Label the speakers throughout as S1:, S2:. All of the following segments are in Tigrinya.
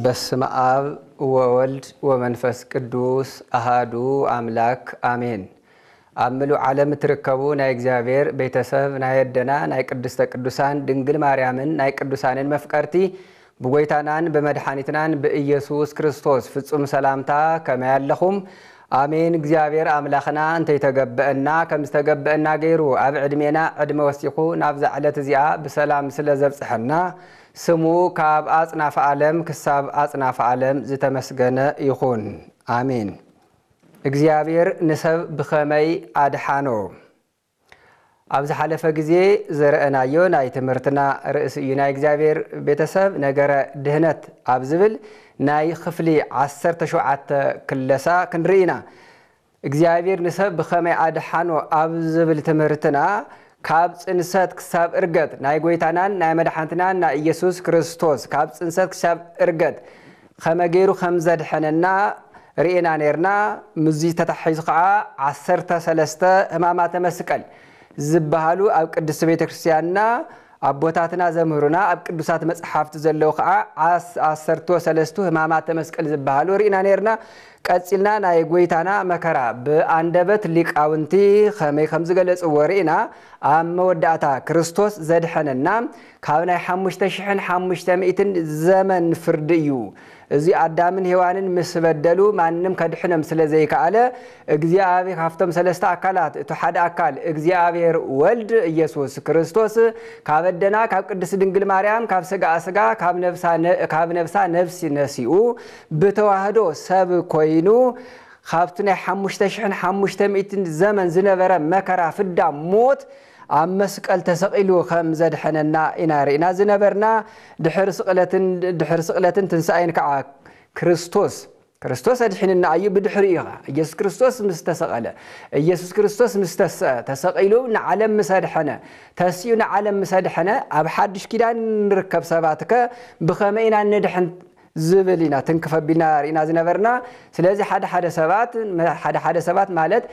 S1: በስመ አብ ወወልድ ወመንፈስ ቅዱስ አሃዱ አምላክ አሜን። አምሉ ዓለም ትርከቡ ናይ እግዚአብሔር ቤተሰብ ናይ ደና ናይ ቅድስተ ቅዱሳን ድንግል ማርያምን ናይ ቅዱሳንን መፍቀርቲ በጎይታናን በመድኃኒትናን በኢየሱስ ክርስቶስ ፍጹም ሰላምታ ከመያለኹም አሜን። እግዚአብሔር አምላኽና እንተ ይተገበአና ከምስተገበአና ገይሩ አብ ዕድሜና ዕድመ ወሲኹ ናብ ዛዕለት እዚኣ በሰላም ስለዘብጽሐና ስሙ ካብ አጽናፈ ዓለም ክሳብ አጽናፈ ዓለም ዝተመስገነ ይኹን አሜን። እግዚአብሔር ንሰብ ብኸመይ አድሓኖ ኣብዚ ሓለፈ ጊዜ ዘረአናዮ ናይ ትምህርትና ርእሲ እዩ። ናይ እግዚአብሔር ቤተሰብ ነገረ ድህነት ኣብ ዝብል ናይ ክፍሊ 17 ክለሳ ክንርኢና እግዚአብሔር ንሰብ ብኸመይ አድሓኖ ኣብ ዝብል ትምህርትና ካብ ጽንሰት ክሳብ እርገት ናይ ጎይታናን ናይ መድኃኒትናን ናይ ኢየሱስ ክርስቶስ ካብ ጽንሰት ክሳብ እርገት ከመገይሩ ከምዘድሐነና ርኢና ነርና። ምዚ ተታሒዙ ከዓ 13 ሕማማተ መስቀል ዝበሃሉ ኣብ ቅድስት ቤተ ክርስቲያንና አቦታትና ዘምህሩና ኣብ ቅዱሳት መጽሐፍት ዘለው ከዓ 13 ሕማማተ መስቀል ዝበሃሉ ርኢና ነርና። ቀጽልና ናይ ጎይታና መከራ በአንደበት ሊቃውንቲ ከመይ ከምዝገለጽዎ ርኢና ኣብ መወዳእታ ክርስቶስ ዘድሐነና ካብ ናይ 5500 ዘመን ፍርዲ እዩ። እዚ አዳምን ሔዋንን ምስ በደሉ ማንም ከድሕኖም ስለዘይከኣለ እግዚአብሔር ካብቶም ሰለስተ አካላት እቲ ሓደ አካል እግዚአብሔር ወልድ ኢየሱስ ክርስቶስ ካብ ደና ካብ ቅድስት ድንግል ማርያም ካብ ስጋ ስጋ ካብ ነፍሳ ነፍስ ነሲኡ በተዋህዶ ሰብ ኮይኑ ካብቲ ናይ 5500 ዘመን ዝነበረ መከራ ፍዳ ሞት ኣብ መስቀል ተሰቂሉ ከም ዘድሐነና ኢና ርኢና ዝነበርና። ድሕር ስቅለትን ትንሳኤን ከዓ ክርስቶስ አድሕንና እዩ። ብድሕሪ ኢኻ ኢየሱስ ክርስቶስ ምስ ተሰቀለ ኢየሱስ ክርስቶስ ምስ ተሰቂሉ ንዓለም መሰድሐነ ተስዩ ንዓለም መሰድሐነ ኣብ ሓድሽ ኪዳን ንርከብ ሰባትከ ብኸመይና ንድሕን ዝብልና ትንከፈቢልና ርኢና ዝነበርና። ስለዚ ሓደ ሰባት ማለት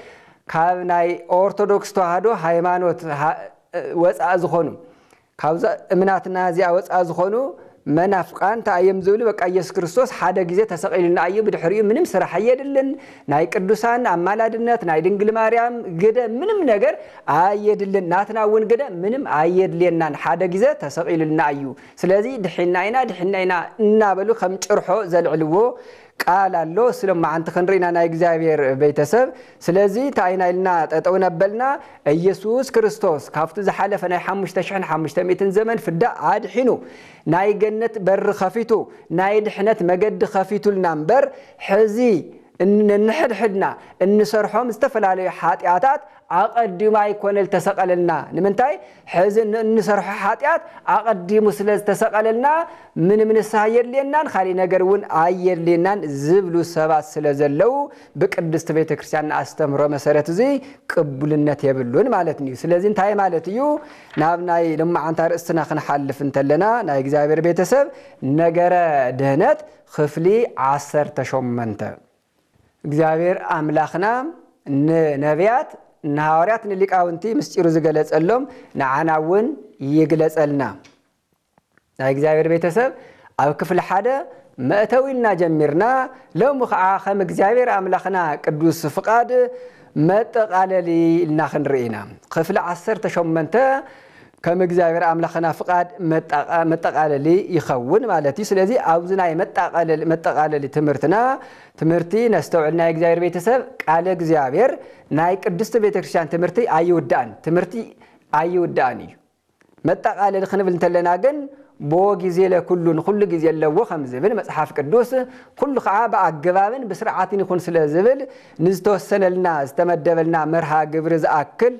S1: ካብ ናይ ኦርቶዶክስ ተዋህዶ ሃይማኖት ወፃእ ዝኾኑ ካብዛ እምናትና እዚኣ ወፃእ ዝኾኑ መናፍቃን ታየም ዝብሉ በቃ ኢየሱስ ክርስቶስ ሓደ ጊዜ ተሰቂሉና እዩ ብድሕሪኡ ምንም ስራሕ የድልን ናይ ቅዱሳን አማላድነት ናይ ድንግል ማርያም ገደ ምንም ነገር አየድልን ናትናውን ገደ ምንም አየድልናን ሓደ ጊዜ ተሰቂሉና እዩ። ስለዚ ድሕናይና እናበሉ ከም ጭርሖ ዘልዕልዎ ቃል አሎ። ስለማዓንቲ ክንሪና ናይ እግዚአብሔር ቤተሰብ ስለዚ ታይናይልና ጠጠው ነበልና ኢየሱስ ክርስቶስ ካብቱ ዝሓለፈ ናይ 5500 ዘመን ፍዳ አድሒኑ ናይ ገነት በር ከፊቱ ናይ ድሕነት መገዲ ከፊቱልና እምበር ሕዚ እንሕድሕድና እንሰርሖም ዝተፈላለዩ ሓጢአታት አቀዲሙ አይኮነል ተሰቀለልና። ንምንታይ ሕዚ እንሰርሖ ሓጢአት አቀዲሙ ስለተሰቀለልና ምንም ንስሐ የድልየናን ካሊ ነገርውን አየድልየናን ዝብሉ ሰባት ስለዘለው በቅድስት ቤተ ክርስቲያን አስተምሮ መሰረት እዚ ቅቡልነት የብሉን ማለት ነው። ስለዚህ እንታይ ማለት እዩ ናብ ናይ ለማዓንታ ርእስና ክንሓልፍ እንተለና ናይ እግዚአብሔር ቤተሰብ ነገረ ድህነት ክፍሊ 18 እግዚአብሔር አምላኽና ነቢያት ናሐዋርያት ንሊቃውንቲ ምስጢሩ ዝገለጸሎም ንዓናውን ይግለጸልና። ናይ እግዚአብሔር ቤተሰብ ኣብ ክፍል 1 مأتويلنا جميرنا لو مخا خم እግዚአብሔር አምላኽና ቅዱስ ፍቃድ መጠቃለሊ ልናኽን ርኢና ክፍል 10 ተሸመንተ ከም እግዚአብሔር አምላኽና ፍቃድ መጠቃለሊ ይኸውን ማለት እዩ ስለዚህ አብዝናይ መጠቃለሊ ትምህርቲ ነስተውዕልና የእግዚአብሔር ቤተሰብ ቃለ እግዚአብሔር ናይ ቅድስት ቤተክርስቲያን ትምህርቲ አይውዳን እዩ መጠቃለሊ ክንብል እንተለና ግን بو جزء لكلون كل جزء لو خم زبل مصحف قدوس كل خعاب أجبابن بسرعتين يكون سلا زبل نزتوسن الناس تمدبلنا مرها جبرز أكل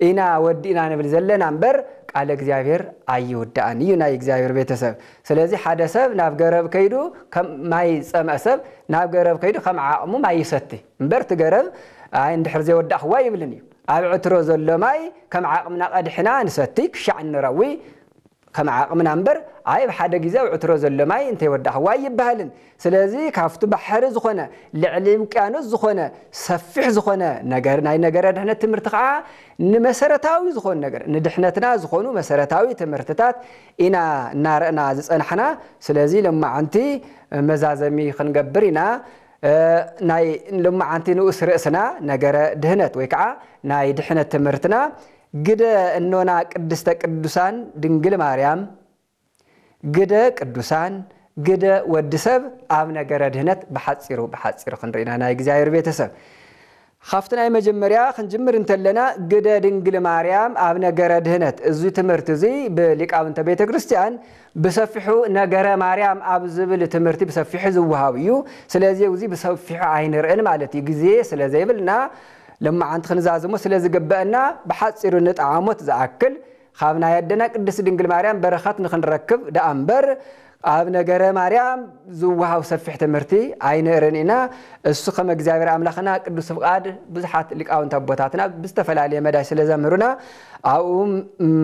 S1: إنا ودينا نبل زلنا نبر على جزائر أيود أني يناي جزائر بيتسب سلازي حدثب نافجرب كيدو كم ما يسمع سب نافجرب كيدو خم عمو ما يستي نبر تجرب عند حرزي ود أخوي يبلني أبعتروز اللماي كم عقمنا قد حنا نستيك شعن روي كم عقمنا نبر عيب حدا جزاء وعترز اللماي انت يودع وايب بهلن سلازي كافتو بحر زخونه لعلم كانوا زخونه سفح زخونه نجرنا نجر دحنا تمرتقع نمسرتاوي زخون نجر ندحنتنا زخونو مسرتاوي تمرتتات إنا نارنا زصنحنا سلازي لما انتي مزازمي خنجبرنا ناي لما انتي نؤس رأسنا نجر دهنت ويكع ناي دحنت تمرتنا قد انونا قدست قدوسان دنجل مريم قد قدوسان قد ودسب ابنا غردهنت بحصيرو خنرينا ناي እግዚአብሔር ቤተሰብ خافتنا مجمريا خنجمر انتلنا قد دنجل مريم ابنا غردهنت እዚ ትምህርት እዚ በሊቃውንተ ቤተክርስቲያን بسفحو نجر مريم ابزبل ትምህርት بسفح ዝውሃብዩ ስለዚህ እዚ بسفح አይንርአን ማለት ግዜ ስለዚህ ይብልና لما عند خنزازمو سلازي قبأنا بحصير نطعامات زاكل خابنا يدنا قدس دنجل مريم برخات نخنركب دا انبر ابنا غره مريم زوها وسفح تمرتي عين رنينا السو خم እግዚአብሔር አምላኽና ቅዱስ ፍቃድ ብዙሓት ሊቃውንት አቦታትና በስተፈላለየ መዳይ ስለዘምሩና አው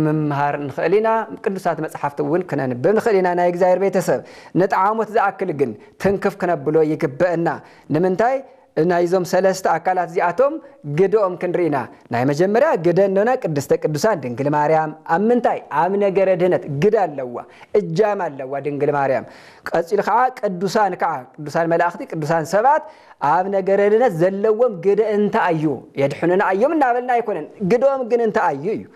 S1: መምሃር ንኽእሊና ቅዱሳት መጽሐፍት እውን ከነንብብ ንኽእሊና ናይ እግዚአብሔር ቤተሰብ ነጣዓሞት ዘአክል ግን ትንክፍ ከነብሎ ይግበአና ንምንታይ نايزوم سلست أكلات زياتهم قدوم كنرينا ناي مجمرة قدنا قدست قدوسان دنجل مريم أمنتاي آمنة جردهنت قدال لوا الجامع لوا دنجل مريم قصير خاء قدوسان ملاختي قدوسان سبات آمنة جردهنت زلوهم قد أنت أيو يدحننا أيو من نابلنا يكونن قدوم قد أنت أيو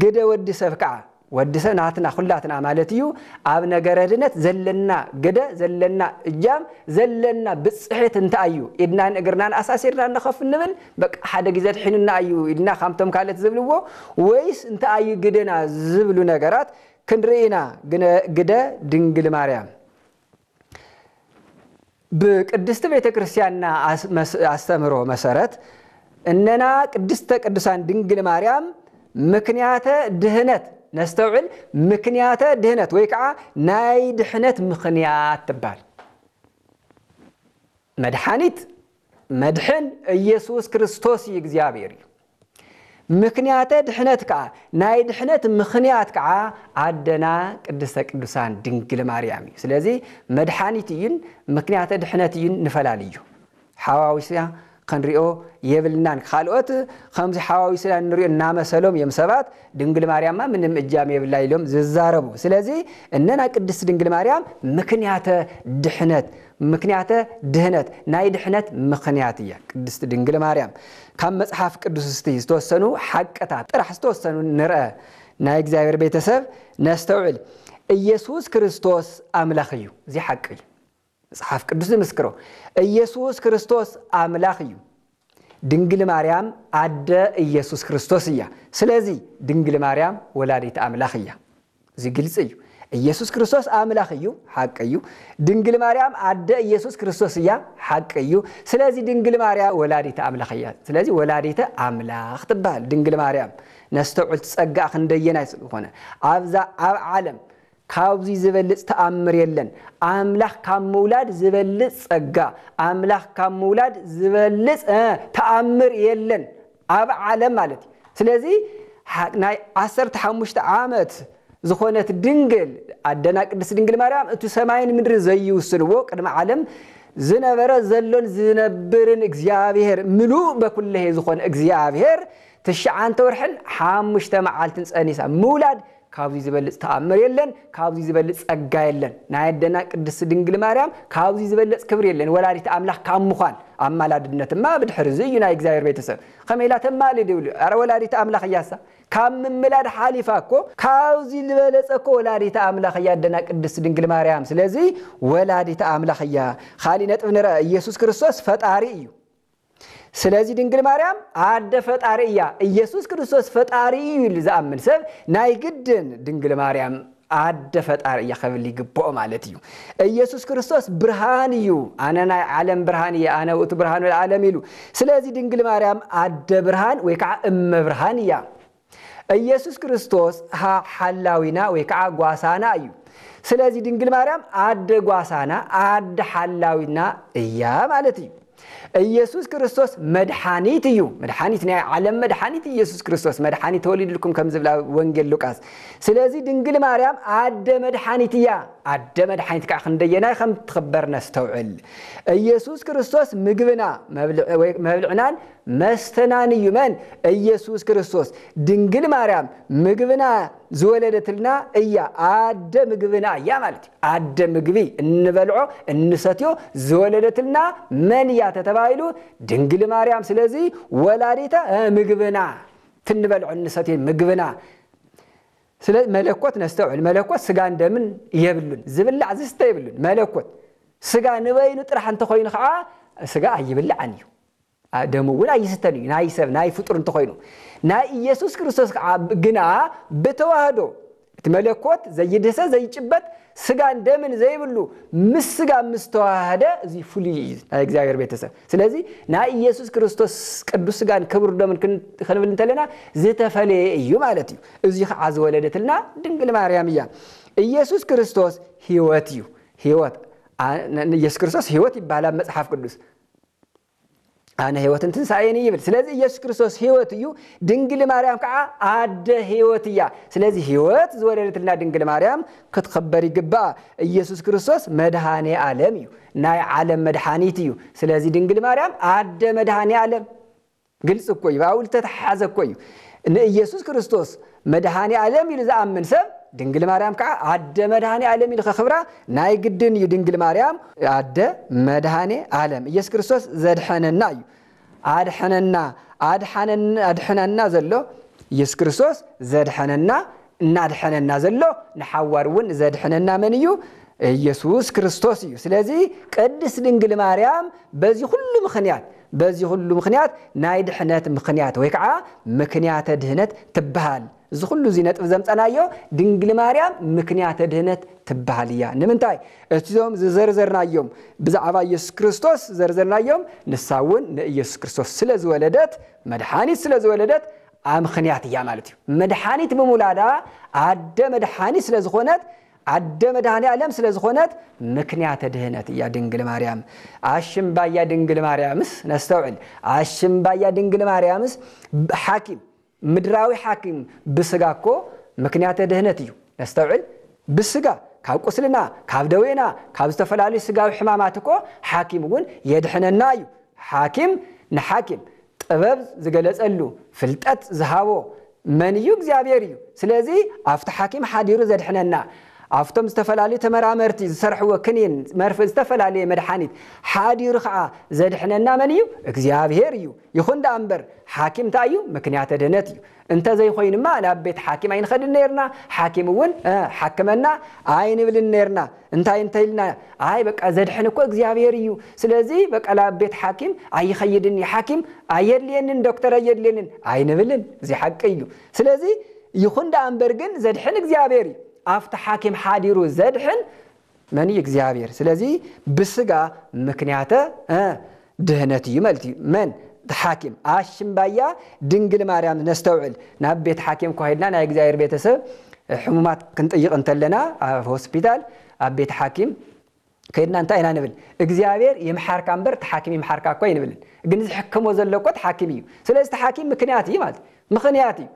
S1: قد ودي سفكع ودسنا ناتنا خلاتنا مالتيو اب نغردنت زلنا قدا زلنا اجام زلنا بصحيت انت ايو ادنا نغرنا اساسيرنا نخف نبل بق حدا غزات حيننا ايو ادنا خامتم كالت زبلو ويس انت ايو قدنا زبلو نغرات كنرينا قدا دنجل مريم بقدست ቤተክርስቲያንና አስተምሮ መሰረት እንና ቅድስተ ቅዱሳን ድንግል ማርያም ምክንያተ ድህነት نستوعل مكنيات دهنت ويكعا ناي دحنت مخنيات تبال مدحن يسوس كريستوس يغزيابير مكنيات دحنت كعا ناي دحنت مخنيات كعا عدنا قدست قدسان دنجل مريم سلازي مدحانيتين مكنيات دحنتين نفلاليو حواويسيا خنريو يبلنان خالوت خمس حواويسنا نريو نامسلوم يمسبات دنجل مريم ما من اجام يبلايلوم ززاربو سلازي اننا قدس دنجل مريم مكنياته دهنت ناي دحنت مخنياتيه قدس دنجل مريم كم مصحف قدس استوسنو حقتا طرح استوسنو نرى ناي እግዚአብሔር ቤተሰብ نستوعل ኢየሱስ ክርስቶስ አምላኽዩ እዚ حقي مصحف قدس مسكرو ኢየሱስ ክርስቶስ አምላኽዩ ድንግል ማርያም አደ ኢየሱስ ክርስቶስ እያ ስለዚህ ድንግል ማርያም ወላዲት አምላኽ እያ እዚ ግልጽ እዩ ኢየሱስ ክርስቶስ አምላኽ እዩ ሐቅ እዩ ድንግል ማርያም አደ ኢየሱስ ክርስቶስ እያ ሐቅ እዩ ስለዚህ ድንግል ማርያም ወላዲት አምላኽ እያ ስለዚህ ወላዲት አምላኽ ትባል ድንግል ማርያም ነስተውዕል ጸጋ ክንደየናይ ስለሆነ አብዛ አብ ዓለም كاوزي زبلت تأمر يلن أملاك كمولاد زبلت صقا أملاك كمولاد زبلت تأمر يلن أب عالم مالتي سلازي ناي 10 15 عامت زخونة دنجل عدنا قدس دنجل مريم انتو سماين مدر زي وسلو قدم عالم زنبره زلون زنبرن እግዚአብሔር ملو بكله زخون እግዚአብሔር تشعان تورحن 5 معالتن صنيسا مولاد ካብዚ ዝበልጽ ተአምር የለን ካብዚ ዝበልጽ ጸጋ የለን ናይደና ቅድስት ድንግል ማርያም ካብዚ ዝበልጽ ክብር የለን ወላዲት አምላክ ካምዃን አማላድነትማ ብድሕር እዩ ናይ እግዚአብሔር ቤተሰብ ከመይላ ተማልድ ይብሉ አረ ወላዲት አምላክ ያሳ ካም ምላድ ሓሊፋኮ ካብዚ ዝበለጸኮ ወላዲት አምላክ ያደና ቅድስት ድንግል ማርያም ስለዚ ወላዲት አምላክ ያ ኻሊ ነጥብ ንረ ኢየሱስ ክርስቶስ ፈጣሪ እዩ ስለዚህ ድንግል ማርያም አደ ፈጣሪ ያ ኢየሱስ ክርስቶስ ፈጣሪ ይል ዘአምን ሰብ ናይ ግድን ድንግል ማርያም አደ ፈጣሪ ያ ከብል ይግባው ማለት እዩ ኢየሱስ ክርስቶስ ብርሃን እዩ አነ ናይ ዓለም ብርሃን ያ አነ ውእቱ ብርሃን ዓለም ይሉ ስለዚህ ድንግል ማርያም አደ ብርሃን ወይ ከዓ ብርሃን ያ ኢየሱስ ክርስቶስ ሐላዊና ወይ ከዓ ጓሳና እዩ ስለዚህ ድንግል ማርያም አደ ጓሳና አደ ሐላዊና እያ ማለት እዩ ኢየሱስ ክርስቶስ መድኃኒት እዩ መድኃኒት ናይ ዓለም መድኃኒት ኢየሱስ ክርስቶስ መድኃኒት ተወሊድልኩም ከም ዝብላ ወንጌል ሉቃስ ስለዚህ ድንግል ማርያም አደ መድኃኒት ያ አደ መድኃኒት ከዓ ክንደየናይ ከም ትخبر ነስተውዕል ኢየሱስ ክርስቶስ ምግብና መብልዕናን መስተናን እዩ መን ኢየሱስ ክርስቶስ ድንግል ማርያም ምግብና ዝወለደትልና እያ አደ ምግብና ያ ማለት አደ ምግቢ እንበልዖ እንሰትዮ ዝወለደትልና መን ያ ተተባይሉ ድንግል ማርያም ስለዚህ ወላዲታ ምግብና ትንበልዖ እንሰትዮ ምግብና ስለዚህ መለኮት ነስተውዕል መለኮት ስጋ እንደምን ይብሉን ዝብላዕ ዝስተ ይብሉን መለኮት ስጋ ንበይኑ ጥራህ እንተ ኮይኑ ከዓ ስጋ አይብላዕን እዩ ደሙውን አይስተን እዩ ናይ ሰብ ናይ ፍጡር እንተ ኮይኑ ናይ ኢየሱስ ክርስቶስ ግና በተዋህዶ መለኮት ዘይደሰ ዘይጭበት ስጋ እንደምን ዘይብሉ ምስጋ ምስተዋህደ እዚ ፍሊ ናይ እግዚአብሔር ቤተሰብ ስለዚህ ናይ ኢየሱስ ክርስቶስ ቅዱስ ስጋን ክብር ደምን ክንብል እንተለና ዝተፈለየ እዩ ማለት እዩ እዚ ከዓ ዝወለደትልና ድንግል ማርያም እያ ኢየሱስ ክርስቶስ ሕይወት እዩ ሕይወት ኢየሱስ ክርስቶስ ሕይወት ይባላል መጽሐፍ ቅዱስ አነ ሕይወትን ትንሳኤኒ ይብል ስለዚህ ኢየሱስ ክርስቶስ ሕይወት እዩ ድንግል ማርያም ከዓ አደ ሕይወት ያ ስለዚህ ሕይወት ዝወለደትልና ድንግል ማርያም ክትخبር ይግባ ኢየሱስ ክርስቶስ መድኃኔ ዓለም እዩ ናይ ዓለም መድኃኒት እዩ ስለዚህ ድንግል ማርያም አደ መድኃኔ ዓለም ግልጽ እኮ እዩ አውል ተተሓዘ እኮ እዩ ኢየሱስ ክርስቶስ መድኃኔ ዓለም ይል ዘአምን ሰብ ድንግል ማርያም ከዓ አደ መድኃኔ ዓለም ይል ከኽብራ ናይ ግድን እዩ ድንግል ማርያም አደ መድኃኔ ዓለም ኢየሱስ ክርስቶስ ዘድሐነና እዩ አድሐነና ዘሎ ኢየሱስ ክርስቶስ ዘድሐነና እናድሐነና ዘሎ ንሐዋርውን ዘድሐነና መን እዩ ኢየሱስ ክርስቶስ እዩ ስለዚህ ቅድስት ድንግል ማርያም በዚህ ሁሉ ምኽንያት ናይ ድሕነት ምኽንያት ወይ ከዓ ምክንያተ ድህነት ትበሃል እዚ ሁሉ እዚ ነጥብ ዘምጸናዮ ድንግል ማርያም ምክንያተ ድህነት ትበሃል እያ ንምንታይ እቲዞም ዝዘርዘርናዮም ብዛዕባ ኢየሱስ ክርስቶስ ዘርዘርናዮም ንሳውን ንኢየሱስ ክርስቶስ ስለዝወለደት መድኃኒት ስለዝወለደት ምክንያት እያ ማለት እዩ መድኃኒት በሙላዳ አደ መድኃኒት ስለዝኾነት አደ መድኃኔ ዓለም ስለዝኾነት ምክንያተ ድህነት እያ ድንግል ማርያም አሽምባያ ድንግል ማርያምስ ነስተውዕል አሽምባያ ድንግል ማርያምስ ሐኪም ምድራዊ ሐኪም ብስጋኮ ምክንያተ ድህነት እዩ ነስተውዕል ብስጋ ካብ ቁስልና ካብ ደዌና ካብ ዝተፈላልዩ ስጋዊ ሕማማትኮ ሐኪምውን የድሕነና እዩ ሐኪም ንሐኪም ጥበብ ዝገለጸሉ ፍልጠት ዝሃቦ መን እዩ እግዚአብሔር እዩ ስለዚህ አፍተ ሐኪም ሓዲሩ ዘድሕነና አፍቶም ዝተፈላልዩ ተመራመርቲ ዝሰርሕዎ ክኒን መርፍ ዝተፈላልዩ መድኃኒት ሓዲሩ ከዓ ዘድሕነና መን እዩ እግዚአብሔር እዩ ይኹን ዳንበር ሐኪም ታዩ ምክንያተ ድህነት እዩ እንተ ዘይኮይንማ ናብ ቤት ሐኪም አይንኸድን ነርና ሐኪምውን ሐክመና አይንብልን ነርና እንታይልና አይ በቃ ዘድሕን እኮ እግዚአብሔር እዩ ስለዚህ በቃ ናብ ቤት ሐኪም አይኸይድን ሐኪም አየድልየንን ዶክተር አየድልየንን አይንብልን እዚ ሐቅ እዩ ስለዚህ ይኹን ዳንበር ግን ዘድሕን እግዚአብሔር እዩ አፍተ ሐኪም ሓዲሩ ዘድሕን መን እግዚአብሔር ስለዚህ ብስጋ ምክንያተ ድህነት እዩ ማለት እዩ መን ሐኪም አሽምባያ ድንግል ማርያም ነስተውዕል ናብ ቤት ሐኪም ኮይድና ናይ እግዚአብሔር ቤተሰብ ሕሙማት ክንጠይቅ እንተለና ሆስፒታል ኣብ ቤት ሐኪም ከይድና እንታይ ኢና ንብል እግዚአብሔር ይምሐርካ እምበር ሐኪም ይምሐርካ እኮ ይንብልን ግን ዝሕክሞ ዘለኮ ሐኪም እዩ ስለዚህ ሐኪም ምክንያት እዩ ማለት ምክንያት እዩ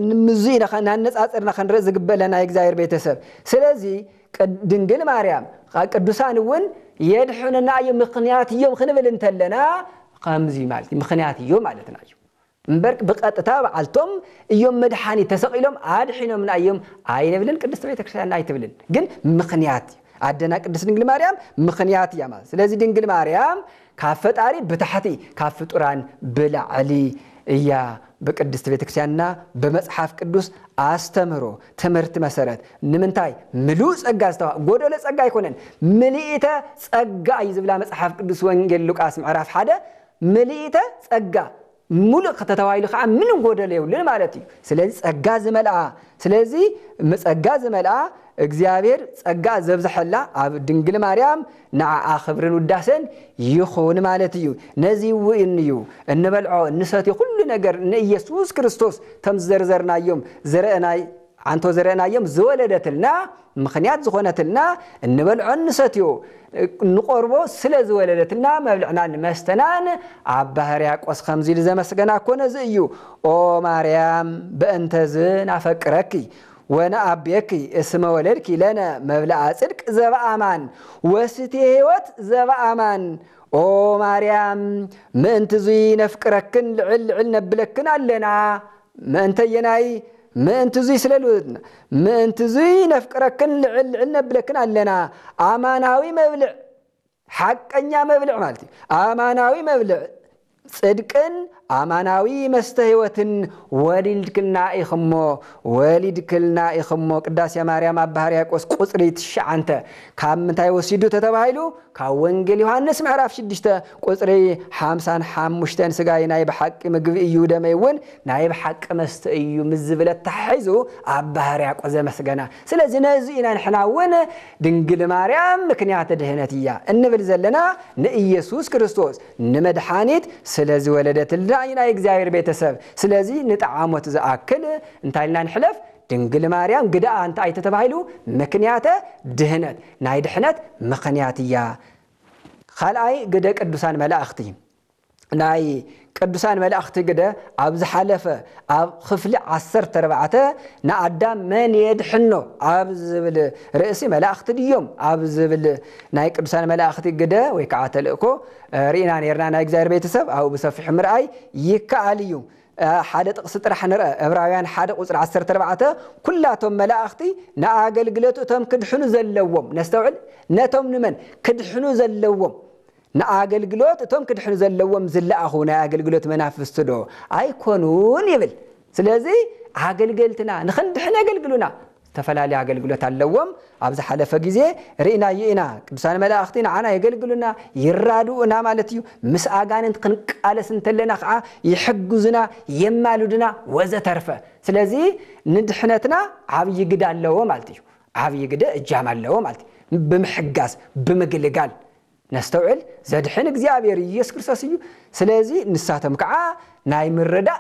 S1: ንምዙይ ናነጻጽርና ከንረ ዝግበለና እግዚአብሔር ቤተሰብ ስለዚህ ድንግል ማርያም ቅዱሳን ውን የድሕነና ምክንያት እዮም ክንብል እንተለና ከምዚ ማለት ምክንያት እዮም ማለት ናዩ مبرك بقطتا بعلتم يوم مدحاني تسقيلهم ادحينهم من ايام اينبلن قدست بيتكريستيان ايتبلن ግን ምክንያት አደና ቅድስት ድንግል ማርያም ምክንያት ያማ ስለዚህ ድንግል ማርያም ካፈጣሪ በታህቲ ካፍጡራን በላዕሊ እያ በቅድስት ቤተክርስቲያንና በመጽሐፍ ቅዱስ አስተምሮ ትምህርት መሰረት ንምንታይ ምሉእ ጸጋ አስተዋ ጎደለ ጸጋ ይኮነን ምልኢተ ጸጋ ይዝብላ መጽሐፍ ቅዱስ ወንጌል ሉቃስ ምዕራፍ 1 ምልኢተ ጸጋ ሙሉ ከተተዋይሉ ኸ ምን ጎደለ ይውልን ማለት እዩ ስለዚህ ጸጋ ዝመልአ ስለዚህ ጸጋ ዝመልአ እግዚአብሔር ጸጋ ዘብዘሐላ አብ ድንግል ማርያም ንዓኣ ኽብርን ውዳሰን ይኹን ማለት እዩ ነዚ ወእንዩ እንበልዖ እንሰት ሁሉ ነገር ኢየሱስ ክርስቶስ ተምዘርዘርናዮም ዘረአናይ አንተ ዘረአናዮም ዘወለደትልና ምክንያት ዝኾነትልና እንበልዖ እንሰትዮ ንቆርቦ ስለ ዘወለደትና መብልዕና መስተናን አባህሪያ ቆስ ከምዚ ዘመስገና ኮነ ዘዩ ኦ ማርያም በእንተዝን አፈቅረኪ ونأبيكي اسم ولدك لنا مبلغ صدق زبامان وستي هيوت زبامان او مريم ما انت زي نفكركن العل نبلكن علنا ما انت يناي ما انت زي سلالودنا ما انت زي نفكركن العل نبلكن علنا اماناوي مبلغ حقنيا مبلغ مالتي اماناوي مبلغ صدقن አማናዊ መስተህይወትን ወሊድክልና ኢኽሞ ቅዳሴ ማርያም አባህሪያቆስ ቁጽሪት ሻንተ ካምንታይ ወሲዱ ተተባይሉ ካወንጌል ዮሐንስ ምዕራፍ 6 ቁጽሪ 55 ስጋይናይ በሐቅ ምግብ እዩ ደመይውን ናይ በሐቅ መስተ እዩ ምዝብለት ተሐይዙ አባህሪያቆስ ዘመስገና ስለዚህ ነዚህና ንሕናውን ድንግል ማርያም ምክንያት ድህነትያ እንብል ዘለና ንኢየሱስ ክርስቶስ ንመድኃኒት ስለዚህ ወለደትልና አይና እግዚአብሔር ቤተሰብ ስለዚህ ንጣዓሞት ዘአክል እንታይልና ንሕለፍ ድንግል ማርያም ግዳ አንተ አይተተባይሉ ምክንያተ ድህነት ናይ ድህነት ምክንያትያ ኻልአይ ግደ ቅዱሳን መላእክቲ ናይ ቅዱሳን መላእክቲ ግደ አብዝ ሐለፈ አብ ክፍሊ 14 ናአዳም መን የድሕኖ አብዝብል ርእሲ መላእክቲ ድዮም አብዝብል ናይ ቅዱሳን መላእክቲ ግደ ወይ ከዓ ተልእኮ ሪና ነርና ናይ እግዚአብሔር ቤተሰብ አው በሰፊሕ ምርአይ ይካአልዩ ሓደ ጥቅስ ጥራሕ ንርአ ዕብራውያን 1 ቁጽሪ 14 ኩላቶም መላእክቲ ንአገልግሎት እቶም ክድሕኑ ዘለዎም ነስተውዕል ነቶም ንመን ክድሕኑ ዘለዎም نأجلجلوت توم كده حنو زلوا مزلقه نأجلجلوت منافس تدو أيكونون يبل سلازي عجلجلتنا نخند حنا جلجلونا تفلالي عجلجلوت اللوم أبز حلا فجزء رئنا يئنا بسان ملاختين عنا يجلجلونا يرادونا مالتيو مس أجان تقنق على سنتلنا خا يحجزنا يمالودنا وزترفه سلازي ندحنتنا عبي جدا اللوم مالتيو عبي جدا الجامع اللوم مالتي بمحجز بمجلجال نستوعل زادحين እግዚአብሔር ኢየሱስ ክርስቶስ እዩ ስለዚህ ንሳተም ከዓ ናይ ምረዳ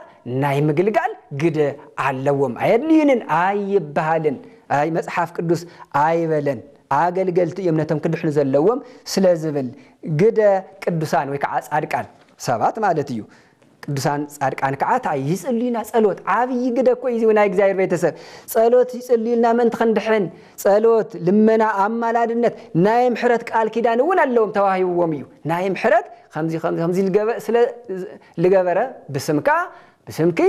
S1: ናይ ምግልጋል ግደ አለዎም አይድልዩንን አይባሃልን አይ መጽሐፍ ቅዱስ አይበለን አገልገልት የምነተም ክድሕኑ ዘለዎም ስለዝብል ግደ ቅዱሳን ወይ ከዓ ጻድቃን ሰባት ማለት እዩ ቅዱሳን ጻድቃን ከዓታ ይጽልዩና ጸሎት አብይ ግደ እኮ ይዙ ናይ እግዚአብሔር ቤተሰብ ጸሎት ይጽልዩና ምን ተኸንድሕን ጸሎት ልመና አማላድነት ናይ ምሕረት ቃል ኪዳን ወን አለውም ተዋሂብዎም እዩ ናይ ምሕረት ከምዚ ልገበረ በስምኪ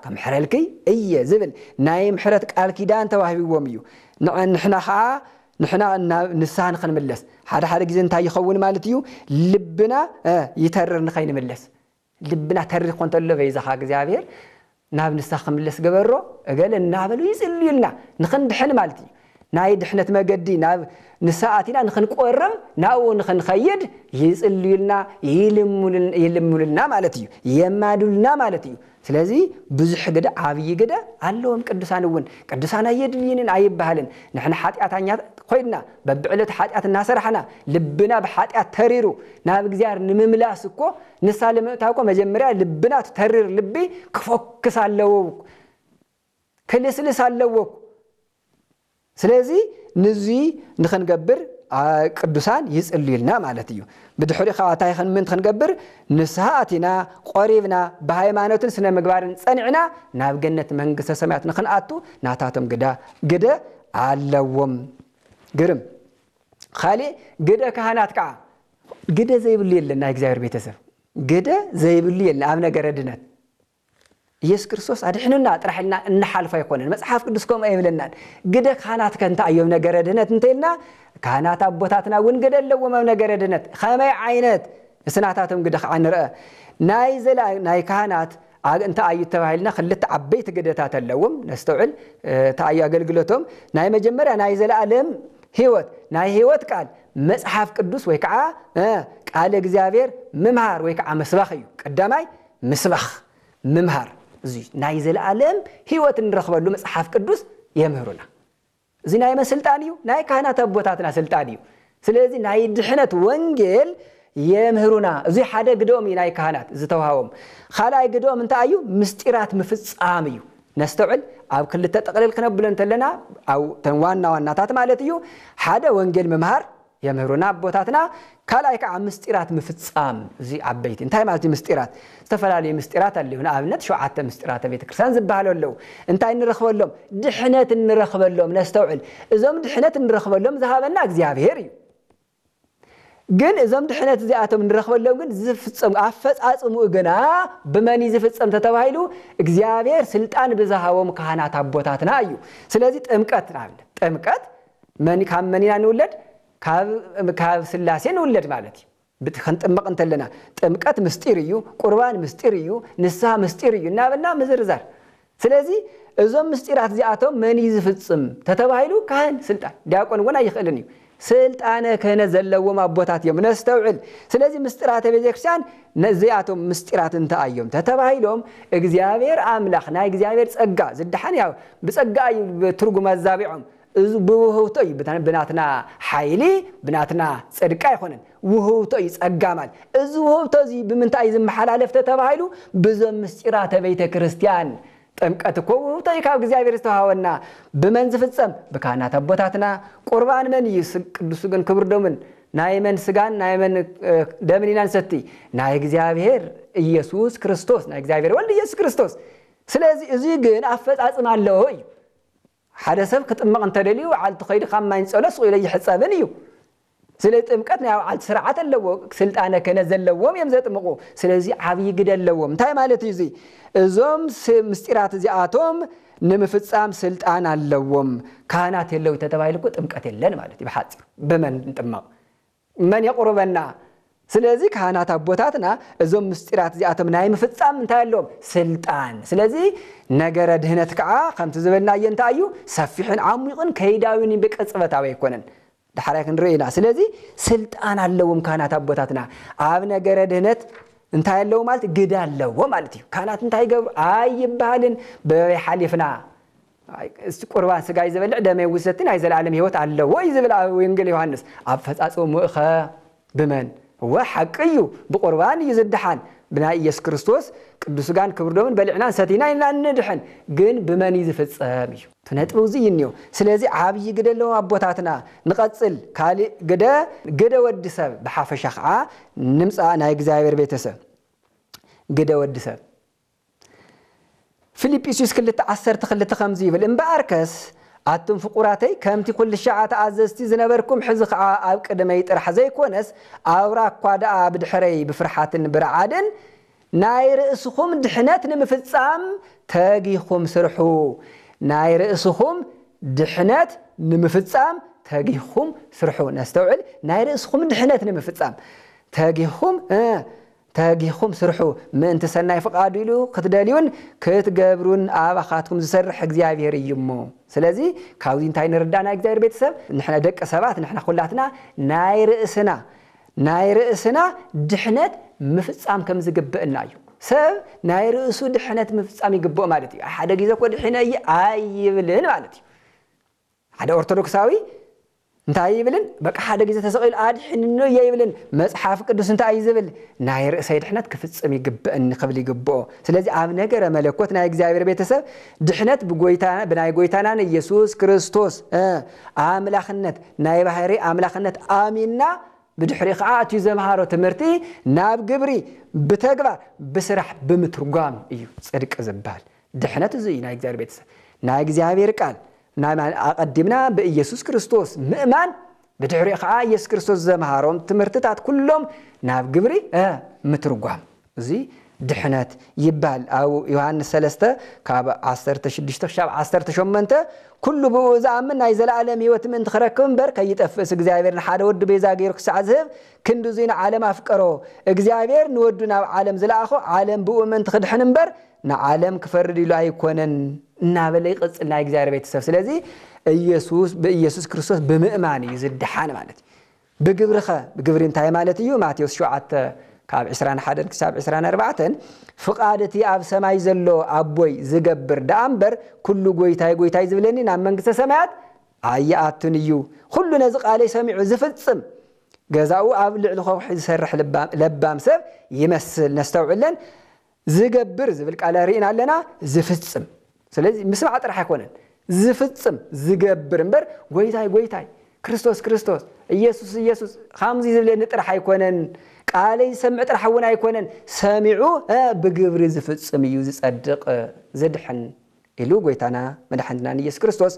S1: ከምሕረልኪ እየ ዝብል ናይ ምሕረት ቃል ኪዳን ተዋሂብዎም እዩ ንሕና ንሳን ክንምለስ ሓደ ግዜ እንታይ ይኸውን ማለት እዩ ልብና ይተርር ንኸይንምለስ ልብና ተሪኽ ኮንተሎ በይዛኻ እግዚአብሔር ናብ ንሳኽ ምለስ ገበሮ እገለ እናበሉ ይጽልዩልና ንኽንድሕን ማለት እዩ ናይ ድሕነት መገዲ ናብ ንሳኣቲና ንኽንቆርብ ናኡ ንኽንኸይድ ይጽልዩልና ይልሙልና ማለት እዩ የማዱልና ማለት እዩ ስለዚህ ብዙሕ ግደ ዓብይ ግደ አለዎም ቅዱሳን አይድልዩንን አይባሃልን ንሕና ኃጢአተኛ ኮይና በብዕለት ኃጢአት እናሰርሐና ልብና በኃጢአት ተሪሩ ናብ እግዚአብሔር ንምምላስ እኮ ንሳለም ታውቆ መጀመሪያ ልብና ተሪር ልቢ ክፎክስ አለው ክልስልስ አለው ስለዚህ ንዚ ንኽንገብር ቅዱሳን ይጽልዩልና ማለት እዩ ብድሕሪ ኻታይ ምን ክንገብር ንስሃአቲና ቆሪብና በሃይማኖትን ስነ ምግባርን ጸኒዕና ናብ ገነት መንግስተ ሰማያት ንኽንአቱ ናታቶም ግደ አለዎም ግርም ኻሊ ግደ ካህናት ከዓ ግደ ዘይብሉ የለና እግዚአብሔር ቤተሰብ قده زي بلي الأمن جردنا يسوع كريستوس أدحنا طرحنا نحال فيكون المصحف قدسكم أي بلنا قده كانت كنت أيوم نجردنا تنتينا كانت أبوتاتنا وين قده لو ما نجردنا خما عينات سناتاتهم قده عن رأى نايزل ناي كانت أنت أي تبعيلنا خلت عبيت قدتات اللوم نستوعل تأي أقلقلتهم ناي مجمرة نايزل علم هيوت ناي هيوت قال مصحف قدس ويكعا قال እግዚአብሔር ممهار ويكعا مسبخي قدامي مسبخ ممهار زي نايزل علم هيوت نرخبلو مصحف قدس يمهرنا زي ناي مسلطانيو ناي كهنات أبوتاتنا سلطانيو ስለዚህ ናይ ድሕነት ወንጌል يمهرونا زي حدا قدوم يناي كهنات زي توهاهم خلاي قدوم انت ايو مستيرات مفصاميو نستوعل او كل تقلل كنبل انت لنا او تنوانا واناتات مالتيو حدا وانجيل ممهر يمهرونا بوتاتنا خلاي كع مستيرات مفصام زي عبيت انت مالتي مستيرات استفلالي مستيرات اللي هنا ابنت شوعات مستيرات بيت كريستيان زبالو لو انت نرخبلهم دحنت نرخبلهم نستوعل اذا دحنت نرخبلهم ذهبنا እግዚአብሔር ግን እዛም ድሕነት እዚአቶም እንረኽበለው ግን ዝፍጸም አፈጻጽሙ ገና በመን ይዝፍጸም ተተባይሉ እግዚአብሔር ስልጣን በዛሃዎም ካህናት አቦታትና እዩ ስለዚህ ጥምቀት ናል ጥምቀት መን ካመኒና ንውለድ ካብ ስላሴ ንውለድ ማለት ብትኸን ጥምቅ እንተለና ጥምቀት ምስጢር እዩ ቁርባን ምስጢር እዩ ንስሐ ምስጢር እዩ እናበና መዝርዛር ስለዚህ እዞም ምስጢራት እዚአቶም መን ይዝፍጽም ተተባይሉ ካህን ስልጣን ዲያቆን ወና ይኽእልን እዩ سلطانه كهنه زلوم ابوتات يوم نستوعل ስለዚህ ምስጢራተ ቤተክርስቲያን ነዚያቶም ምስጢራት እንተ አየም ተተባይሎም እግዚአብሔር አምላኽና እግዚአብሔር ጸጋ ዝድሐን ያው በጸጋ ትርጉም አዛቢዖም እዚ በውህውቶ ብናትና ኃይሊ ብናትና ጽድቃ ይሆነን ውህውቶ ይጸጋማል እዚ ውህውቶ እዚ በምንታይ ዝመሐላለፍ ተተባይሉ በዘም ምስጢራተ ቤተክርስቲያን ጥምቀት እኮ ታይካው እግዚአብሔር ተዋወና በመን ዝፍጸም በካህናት አቦታትና ቁርባን መን ቅዱስ ግን ክብር ደምን ናይመን ስጋን ናይመን ደምኒናን ሰቲ ናይ እግዚአብሔር ኢየሱስ ክርስቶስ ናይ እግዚአብሔር ወልድ ኢየሱስ ክርስቶስ ስለዚህ እዚ ግን አፈጻጽም አለው ሆይ حدث كتمق انت دليو على تخيل خما ينصلص الى يحصبن يو سله ጥምቀት ነው على ስርዓት አለው ስልጣነ ከነዘለውም የምዘጥምቁ ስለዚህ አብይ ግደለውም ታይ ማለት ይዚ እዞም ምስጢራት እዚአቶም ንምፍጻም ስልጣን አለውም ካህናት የለው ተተባይልኩ ጥምቀት የለን ማለት ይበሐጽ በመን እንጥማቅ ማን ይቆርበና ስለዚህ ካህናት አቦታትና እዞም ምስጢራት እዚአቶም ናይ ምፍጻም እንታየሎም ስልጣን ስለዚህ ነገረ ድህነት ከአ ከምት ዝበልና የንታዩ ሰፊሕን ዓሚቅን ከይዳዊን በቀጽበታው ይኮነን دحرك نرينا سلازي سلطان اللوم كانت أبوتاتنا عاب نجار دهنت انتهى اللوم مالت جدا اللوم مالتي كانت انتهى جو أي بحالن بحالفنا قربان سجاي زبل عدم يوسطين عايز العالم يوت على اللو ويزبل وينقل يوحنس عفت أسوم مؤخا بمن هو حقيو بقربان يزدحان بنا يس كريستوس قدوس كان كبردومن بلعنا ساتينا إن ندحن جن بمن يزفت صامي تنتبه زينيو سلازي عابي جدا لو أبوتاتنا نقصل كالي جدا ود سب بحافة شخعة نمسع نايجزاير بيتسب جدا ود سب فيليبيسوس كل تعسر تخلت خمزي بالإنباركس عتم فقراتي كم تقول الشعات عززتي زنبركم حزق عاب قدميت رح زي كونس أوراق قادا عبد حري بفرحات برعادن ناير اسخم دحنات نمفصام تاغيخم سرحو ناير اسخم دحنات نمفصام تاغيخم سرحو نستوعل ناير اسخم دحنات نمفصام تاغيخم سرحو من تسناي فقادو يلو كتداليون كتغبرون اباخاتكم زسرح እግዚአብሔር ይሞ ስለዚህ ካውዚን ታይ ነርዳና እግዚአብሔር ቤተሰብ ንሕና ደቀ ሰባት ንሕና ኩላትና ናይ ርእስና ድሕነት ምፍጻም ከም ዝግበአና እዩ ሰብ ናይ ርእሱ ድሕነት ምፍጻም ይግበኦ ማለት እዩ ሓደ ግዜ ኮ ድሕነ አይብልን ማለት እዩ ሓደ ኦርቶዶክሳዊ እንታይ ይብልን በቃ ሓደ ግዜ ተሰቂል አድሕንኖ ይብልን መጽሐፍ ቅዱስ እንታይ ይዝብል ናይ ርእሰይ ድሕነት ክፍጽም ይግበአኒ ክብል ይግበኦ ስለዚህ አብ ነገረ መለኮት ናይ እግዚአብሔር ቤተሰብ ድሕነት በጎይታና በናይ ጎይታና ኢየሱስ ክርስቶስ አምላኽነት ናይ ባህሪ አምላኽነት አሚንና بدحري خاطي زمهارو تمرتي ناب جبري بتجبر بسرح بمترجم ايو صدق زبال دحنت زي نا እግዚአብሔር ቤተሰብ ና እግዚአብሔር ቃል ና አቀድምና በኢየሱስ ክርስቶስ ምእማን بدحري خا يسوع كريستوس زمهارهم تمرتات كلهم ناب جبري مترجم زي دحنات يبال أو يوحنا 3 كاب 16 شاب 18 كل بوزامن نايزل عالم هيوت من تخركم بر كيتفس እግዚአብሔር ሓደ ወድ ቤዛ ገይሩ ክሳዕዝብ ክንዱ ዚና ዓለም አፍቀሮ እግዚአብሔር ንወዱና ዓለም ዝላአኹ ዓለም ብኡመን ትخدحን እንበር ንዓለም ክፈርድ ኢሉ አይኮነን እና በላይ ቅጽልና እግዚአብሔር ቤተሰብ ስለዚህ በኢየሱስ ክርስቶስ በምእማን ይዝድሓን ማለት በግብርኸ በግብሪን ታይ ማለት እዩ ማቴዎስ 7 ካብ 21 ክሳብ 24 ፍቃደቲ ኣብ ሰማይ ዘሎ አቦይ ዝገብር ዳምበር ኩሉ ጎይታይ ዝብለኒ ናብ መንግስተ ሰማያት አያአቱን እዩ ሁሉ ነዚ ቃለይ ሰሚዑ ዝፍጽም ገዛኡ ኣብ ልዕሊ ኸውሒ ዝሰርሕ ለባም ሰብ ይመስል ነስተውዕለን ዝገብር ዝብል ቃል ሪኢና ኣለና ዝፍጽም ስለዚህ ምስማዕ ጥራሕ አይኮነን ዝፍጽም ዝገብር እንበር ጎይታይ ክርስቶስ ኢየሱስ خامزي ዝብለኒ ጥራሕ አይኮነን ቃለይ ሰምዕ ጥራሕ ወን አይኮነን ሰሚዑ በግብር ዝፍጽም እዩ ዝጸድቅ ዝድሕን ኢሉ ጎይታና መድኃኒትና ኢየሱስ ክርስቶስ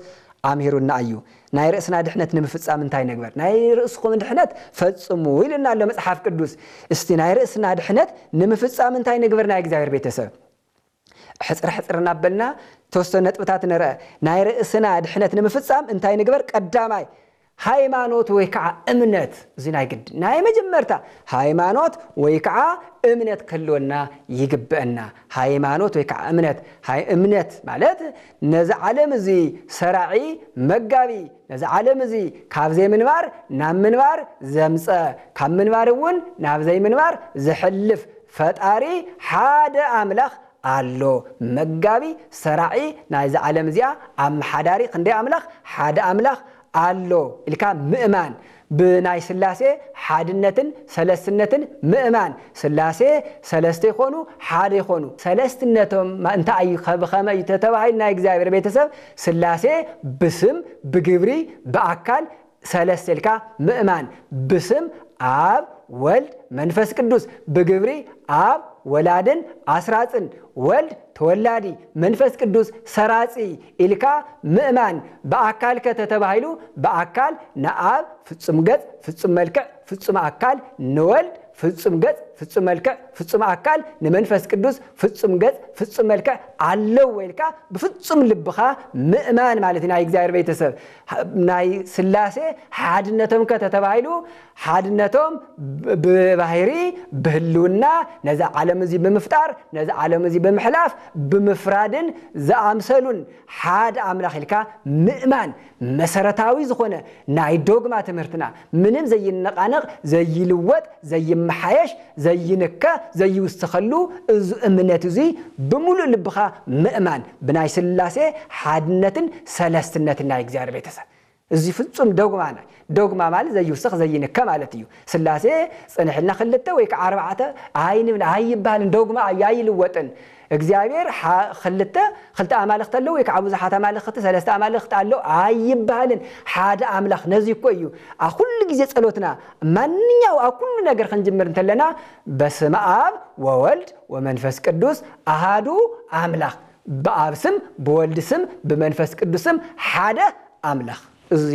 S1: አምሄሩና እዩ ናይ ርእስና ድሕነት ንምፍጻም እንታይ ነግበር ናይ ርእስኩም ድሕነት ፈጽሙ ኢልና ኣሎ መጽሐፍ ቅዱስ እስቲ ናይ ርእስና ድሕነት ንምፍጻም እንታይ ነግበር ናይ እግዚአብሔር ቤተሰብ ሕጽርና በልና ተወሰነ ነጥብታት ነርአ ናይ ርእስና ድሕነት ንምፍጻም እንታይ ነግበር ቀዳማይ ሃይማኖት ወይ ከዓ እምነት ዝናይ ግድ ናይ መጀመርታ ሃይማኖት ወይ ከዓ እምነት ከለውና ይግበአና ሃይማኖት ወይ ከዓ እምነት ማለት ነዚ ዓለም እዚ ሰራዒ መጋቢ ነዚ ዓለም እዚ ካብ ዘይምንባር ናብ ምንባር ዘምፀ ካብ ምንባርውን ናብ ዘይምንባር ዝሕልፍ ፈጣሪ ሓደ አምላኽ አሎ መጋቢ ሰራዒ ናይዚ ዓለም እዚኣ አምሓዳሪ ክንደይ አምላኽ ሓደ አምላኽ አሎ ኢልካ ምእማን ብናይ ስላሴ ሓድነትን ሰለስትነትን ምእማን ስላሴ ሰለስተ ይኾኑ ሓደ ይኾኑ ሰለስትነቶም እንታይ ከመይ ተተባሂል ናይ እግዚአብሔር ቤተሰብ ስላሴ ብስም ብግብሪ በአካል ሰለስተ ኢልካ ምእማን ብስም አብ ወልድ መንፈስ ቅዱስ በግብሪ አብ ወላድን አስራጽን ወልድ ተወላዲ መንፈስ ቅዱስ ሰራጺ ኢልካ ምእማን በአካል ከተተባሂሉ በአካል ነአብ ፍጹም ገጽ ፍጹም መልክዕ ፍጹም አካል ንወልድ ፍጹም ገጽ ፍጹም መልክዕ ፍጹም አካል ንመንፈስ ቅዱስ ፍጹም ገጽ ፍጹም መልክዕ አለው ወይልካ በፍጹም ልብኻ ምእማን ማለት ናይ እግዚአብሔር ቤተሰብ ናይ ስላሴ ሓድነቶም ከተተባሂሉ ሓድነቶም በባህሪ በህልውና ነዛ ዓለም እዚ በመፍጣር ነዛ ዓለም እዚ በመሕላፍ በመፍራድን ዘአምሰሉን ሓደ አምላኽ ኢልካ ምእማን መሰረታዊ ዝኾነ ናይ ዶግማ ትምህርትና ምንም ዘይነቃነቅ ዘይልወጥ ዘይመሓየሽ ዘይነካ ዘይውስተኸሉ እዚ እምነት እዚ ብሙሉእ ልብኻ ምእማን ብናይ ስላሴ ሓድነትን ሰለስትነትን ናይ እግዚአብሔር ቤተሰብ እዚ ፍጹም ዶግማ ማለት ዘይውስኽ ዘይነካ ማለት እዩ ስላሴ ጽንሕልና ክልተ ወይ ከዓ አርባዕተ አይባልን ዶግማ አይልወጥን እግዚአብሔር ክልተ አማልክት አለው ወይ ከዓ ብዙሓት አማልክት ሰለስተ አማልክት አለው አይባልን ሓደ አምላኽ ነዚ እኮ እዩ አኩል ጊዜ ጸሎትና ማንኛው አኩል ነገር ክንጅምር እንተለና በስመ አብ ወወልድ ወመንፈስ ቅዱስ አሃዱ አምላኽ በአብ ስም በወልድ ስም በመንፈስ ቅዱስ ስም ሓደ አምላኽ እዚ